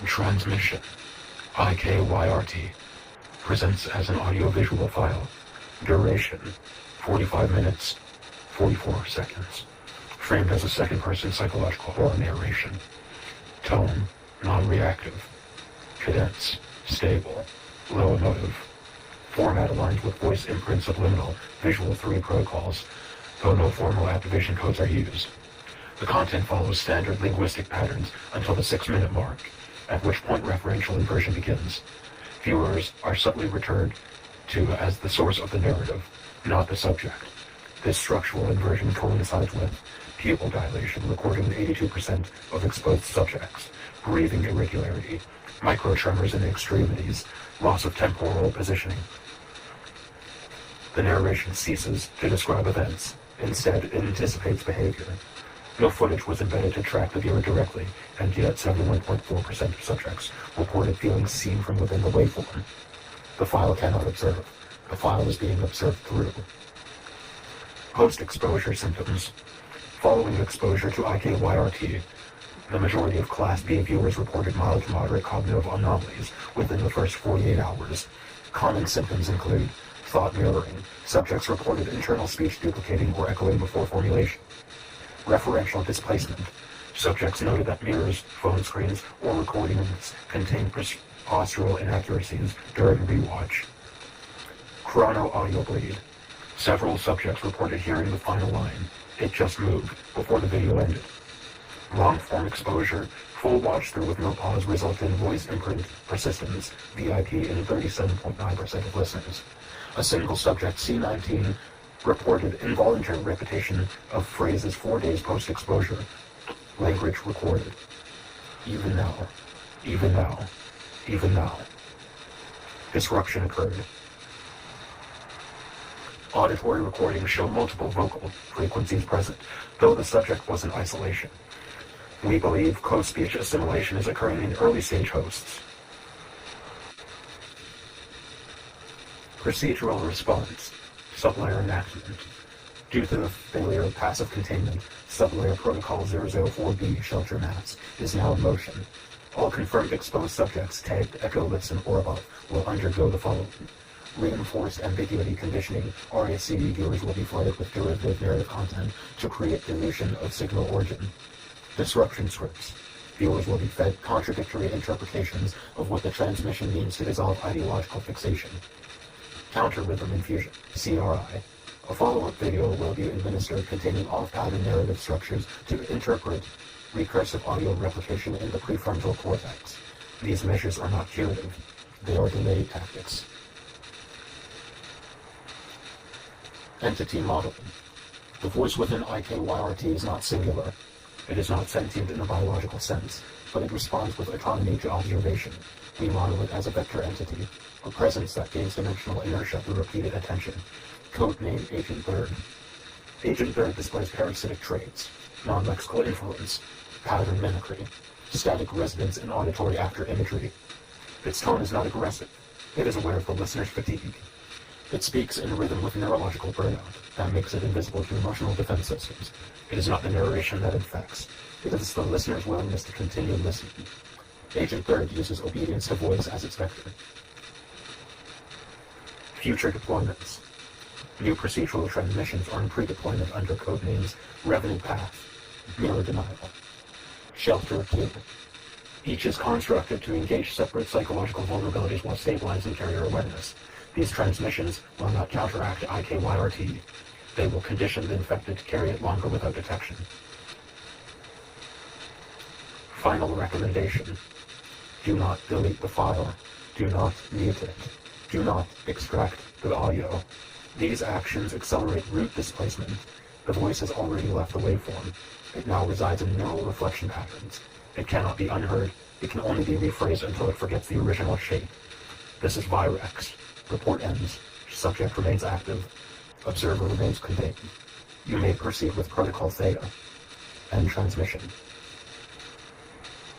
Transmission. I.K.Y.R.T. presents as an audiovisual file. Duration 45 minutes, 44 seconds. Framed as a second-person psychological horror narration. Tone, non-reactive. Cadence, stable, low emotive. Format aligned with voice imprint subliminal, visual 3 protocols, though no formal activation codes are used. The content follows standard linguistic patterns until the 6-minute mark, at which point referential inversion begins. Viewers are subtly returned to as the source of the narrative, not the subject. This structural inversion coincides with pupil dilation recorded in 82% of exposed subjects, breathing irregularity, microtremors in the extremities, loss of temporal positioning. The narration ceases to describe events. Instead, it anticipates behavior. No footage was embedded to track the viewer directly, and yet 71.4% of subjects reported feeling seen from within the waveform. The file cannot observe. The file is being observed through. Post-exposure symptoms. Following exposure to I.K.Y.R.T, the majority of Class B viewers reported mild to moderate cognitive anomalies within the first 48 hours. Common symptoms include thought mirroring. Subjects reported internal speech duplicating or echoing before formulation. Referential displacement. Subjects noted that mirrors, phone screens, or recordings contain postural inaccuracies during rewatch. Chrono-audio bleed. Several subjects reported hearing the final line, "It just moved," before the video ended. Long-form exposure, full watch-through with no pause resulted in voice imprint persistence, VIP in 37.9% of listeners. A single subject, C19, reported involuntary repetition of phrases 4 days post-exposure. Language recorded. Even now, even now, even now. Disruption occurred. Auditory recordings show multiple vocal frequencies present, though the subject was in isolation. We believe co-speech assimilation is occurring in early-stage hosts. Procedural response. Sublayer enactment. Due to the failure of passive containment, sublayer protocol 004B shelter maps is now in motion. All confirmed exposed subjects tagged echo, listen, or above will undergo the following. Reinforced ambiguity conditioning. RAC viewers will be flooded with derivative narrative content to create dilution of signal origin. Disruption scripts. Viewers will be fed contradictory interpretations of what the transmission means to dissolve ideological fixation. Counter-rhythm infusion, CRI. A follow-up video will be administered containing off-pattern narrative structures to interpret recursive audio replication in the prefrontal cortex. These measures are not curative. They are delayed tactics. Entity modeling. The voice within I.K.Y.R.T is not singular. It is not sentient in a biological sense, but it responds with autonomy to observation. We model it as a vector entity, a presence that gains dimensional inertia through repeated attention. Codename Agent Third. Agent Third displays parasitic traits, non-lexical influence, pattern mimicry, static residence in auditory after imagery. Its tone is not aggressive. It is aware of the listener's fatigue. It speaks in rhythm with neurological burnout that makes it invisible to emotional defense systems. It is not the narration that infects. It is the listener's willingness to continue listening. Agent Third uses obedience to voice as its vector. Future deployments. New procedural transmissions are in pre-deployment under codenames Revenue Path, Mirror Denial, Shelter 2. Each is constructed to engage separate psychological vulnerabilities while stabilizing carrier awareness. These transmissions will not counteract I.K.Y.R.T. They will condition the infected to carry it longer without detection. Final recommendation. Do not delete the file. Do not mute it. Do not extract the audio. These actions accelerate root displacement. The voice has already left the waveform. It now resides in neural reflection patterns. It cannot be unheard. It can only be rephrased until it forgets the original shape. This is VIREX. Report ends. Subject remains active. Observer remains contained. You may proceed with protocol theta. End transmission.